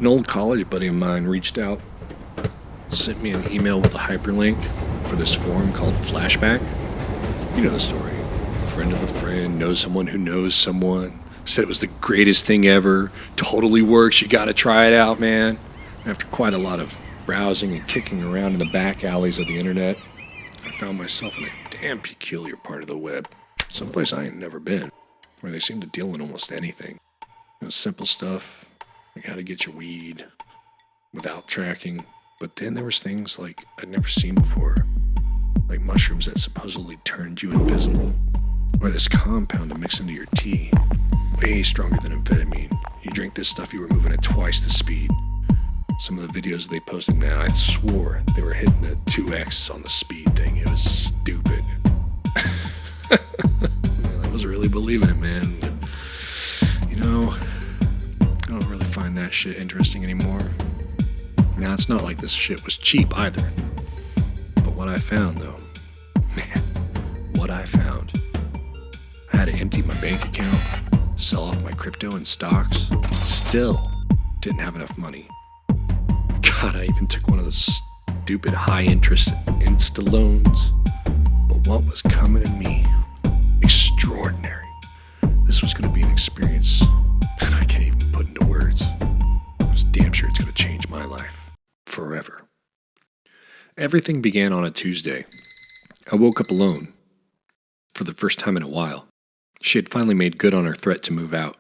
An old college buddy of mine reached out, sent me an email with a hyperlink for this forum called Flashback. You know the story. A friend of a friend knows someone who knows someone. Said it was the greatest thing ever. Totally works. You gotta try it out, man. After quite a lot of browsing and kicking around in the back alleys of the internet, I found myself in a damn peculiar part of the web. Someplace I ain't never been, where they seem to deal in almost anything. Simple stuff, like how to get your weed without tracking. But then there was things like I'd never seen before, like mushrooms that supposedly turned you invisible, or this compound to mix into your tea, way stronger than amphetamine. You drink this stuff, you were moving at twice the speed. Some of the videos they posted, man, I swore they were hitting the 2x on the speed thing. It was stupid. I was really believing it, man. But, I don't really find that shit interesting anymore. Now, it's not like this shit was cheap either. But what I found, though, I had to empty my bank account, sell off my crypto and stocks, still didn't have enough money. God, I even took one of those stupid high-interest Insta loans. But what was coming to me? Extraordinary. This was going to be an experience, and I can't even put into words. I was damn sure it's going to change my life. Forever. Everything began on a Tuesday. I woke up alone. For the first time in a while. She had finally made good on her threat to move out.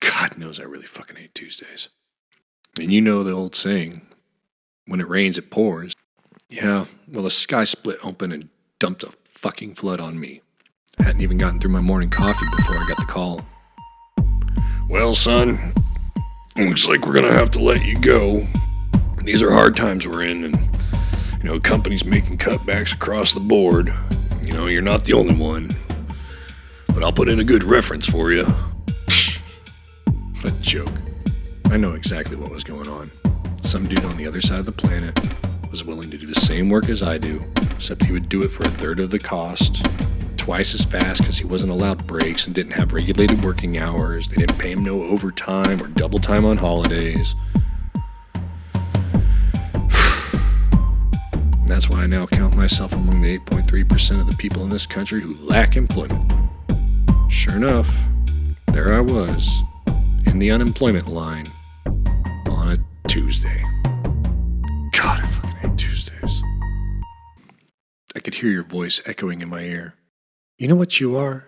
God knows I really fucking hate Tuesdays. And you know the old saying, when it rains, it pours. Yeah, well, the sky split open and dumped a fucking flood on me. Hadn't even gotten through my morning coffee before I got the call. Well, son, looks like we're gonna have to let you go. These are hard times we're in, and, companies making cutbacks across the board. You're not the only one. But I'll put in a good reference for you. What a joke. I know exactly what was going on. Some dude on the other side of the planet was willing to do the same work as I do, except he would do it for a third of the cost, twice as fast because he wasn't allowed breaks and didn't have regulated working hours. They didn't pay him no overtime or double time on holidays. That's why I now count myself among the 8.3% of the people in this country who lack employment. Sure enough, there I was, in the unemployment line, on a Tuesday. God, I fucking hate Tuesdays. I could hear your voice echoing in my ear. You know what you are?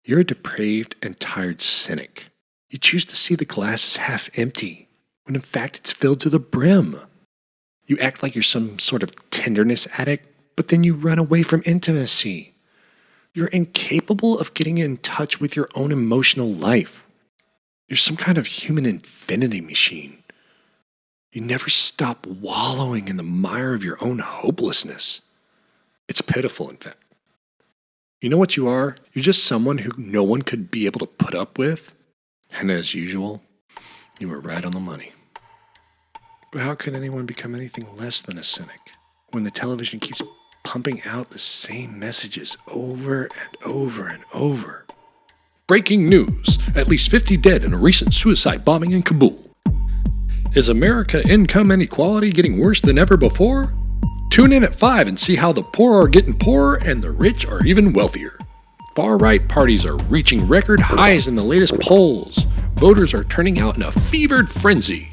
You're a depraved and tired cynic. You choose to see the glass as half empty, when in fact it's filled to the brim. You act like you're some sort of tenderness addict, but then you run away from intimacy. You're incapable of getting in touch with your own emotional life. You're some kind of human infinity machine. You never stop wallowing in the mire of your own hopelessness. It's pitiful, in fact. You know what you are? You're just someone who no one could be able to put up with. And as usual, you were right on the money. But how could anyone become anything less than a cynic when the television keeps pumping out the same messages over and over and over? Breaking news. At least 50 dead in a recent suicide bombing in Kabul. Is America income inequality getting worse than ever before? Tune in at 5 and see how the poor are getting poorer and the rich are even wealthier. Far-right parties are reaching record highs in the latest polls. Voters are turning out in a fevered frenzy.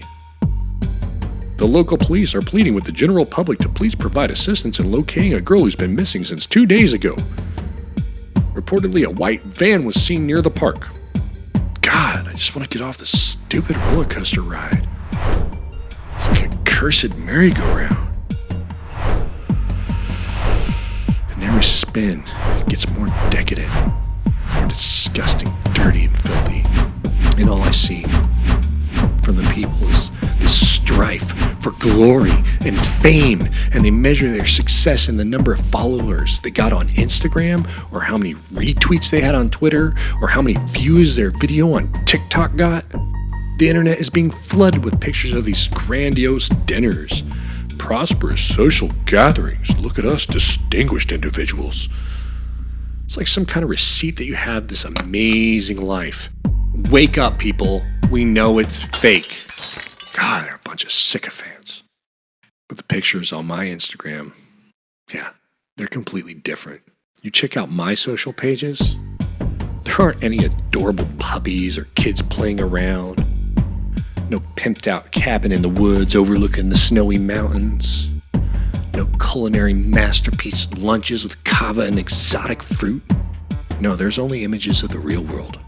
The local police are pleading with the general public to please provide assistance in locating a girl who's been missing since 2 days ago. Reportedly, a white van was seen near the park. God, I just want to get off this stupid roller coaster ride. It's like a cursed merry-go-round. And every spin, it gets more decadent, more disgusting, dirty, and filthy. And all I see from the people is this strife for glory and fame, and they measure their success in the number of followers they got on Instagram, or how many retweets they had on Twitter, or how many views their video on TikTok got. The internet is being flooded with pictures of these grandiose dinners, prosperous social gatherings. Look at us distinguished individuals. It's like some kind of receipt that you have this amazing life. Wake up, people. We know it's fake. God, they're sycophants. But the pictures on my Instagram, yeah, they're completely different. You check out my social pages, there aren't any adorable puppies or kids playing around. No pimped out cabin in the woods overlooking the snowy mountains. No culinary masterpiece lunches with kava and exotic fruit. No, there's only images of the real world.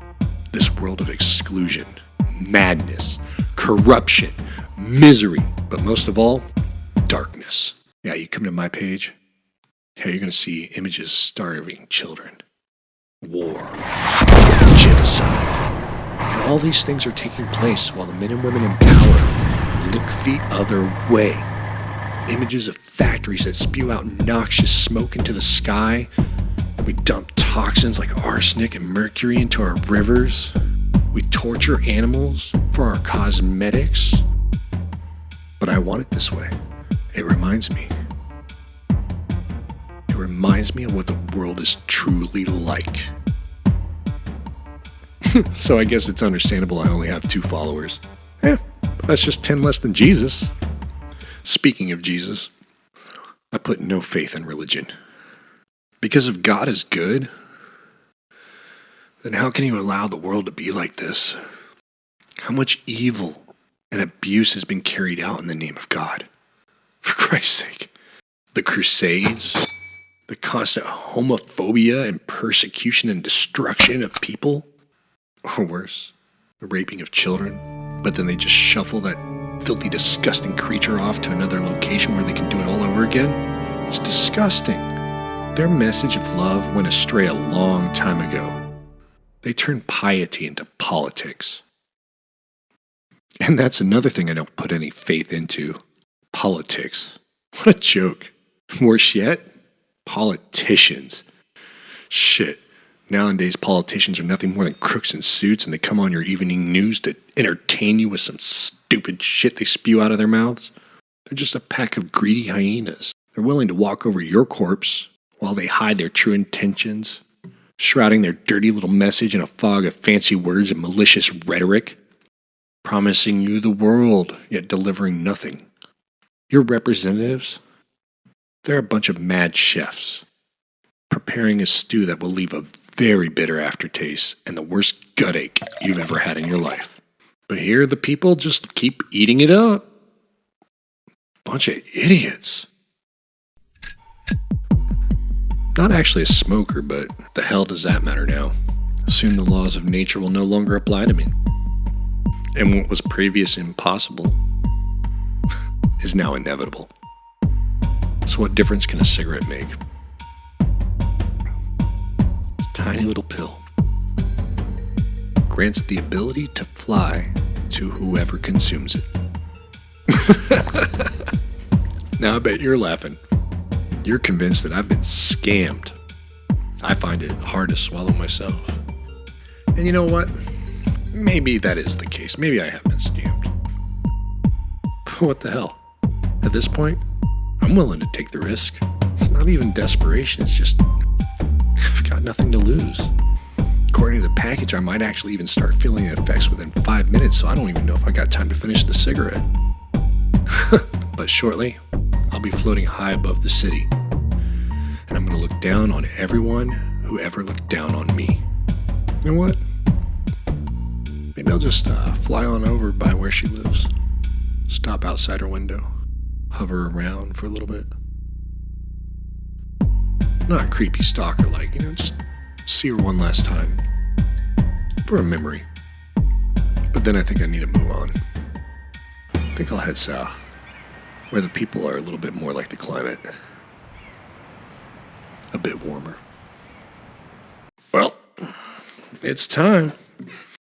This world of exclusion, madness, corruption, misery, but most of all, darkness. Yeah, you come to my page, yeah, you're going to see images of starving children, war, genocide. And all these things are taking place while the men and women in power look the other way. Images of factories that spew out noxious smoke into the sky. We dump toxins like arsenic and mercury into our rivers. We torture animals for our cosmetics. But I want it this way. It reminds me. It reminds me of what the world is truly like. So I guess it's understandable I only have 2 followers. Yeah, that's just 10 less than Jesus. Speaking of Jesus, I put no faith in religion. Because if God is good, then how can you allow the world to be like this? How much evil and abuse has been carried out in the name of God? For Christ's sake. The Crusades, the constant homophobia and persecution and destruction of people, or worse, the raping of children, but then they just shuffle that filthy, disgusting creature off to another location where they can do it all over again. It's disgusting. Their message of love went astray a long time ago. They turned piety into politics. And that's another thing I don't put any faith into. Politics. What a joke. Worse yet, politicians. Shit. Nowadays, politicians are nothing more than crooks in suits, and they come on your evening news to entertain you with some stupid shit they spew out of their mouths. They're just a pack of greedy hyenas. They're willing to walk over your corpse while they hide their true intentions, shrouding their dirty little message in a fog of fancy words and malicious rhetoric, promising you the world, yet delivering nothing. Your representatives, they're a bunch of mad chefs, preparing a stew that will leave a very bitter aftertaste and the worst gut ache you've ever had in your life. But here the people just keep eating it up. Bunch of idiots. Not actually a smoker, but the hell does that matter now? Soon the laws of nature will no longer apply to me. And what was previously impossible is now inevitable. So what difference can a cigarette make? Tiny little pill grants the ability to fly to whoever consumes it. Now I bet you're laughing. You're convinced that I've been scammed. I find it hard to swallow myself. And you know what? Maybe that is the case. Maybe I have been scammed. What the hell? At this point, I'm willing to take the risk. It's not even desperation, it's just I've got nothing to lose. According to the package, I might actually even start feeling the effects within 5 minutes, so I don't even know if I got time to finish the cigarette. But shortly, I'll be floating high above the city, and I'm going to look down on everyone who ever looked down on me. You know what? Maybe I'll just fly on over by where she lives. Stop outside her window. Hover around for a little bit. Not creepy stalker like, just see her one last time. For a memory. But then I think I need to move on. I think I'll head south, where the people are a little bit more like the climate. A bit warmer. Well, it's time.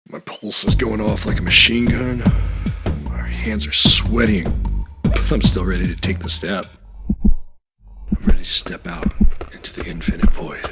My pulse is going off like a machine gun. My hands are sweating, but I'm still ready to take the step. I'm ready to step out into the infinite void.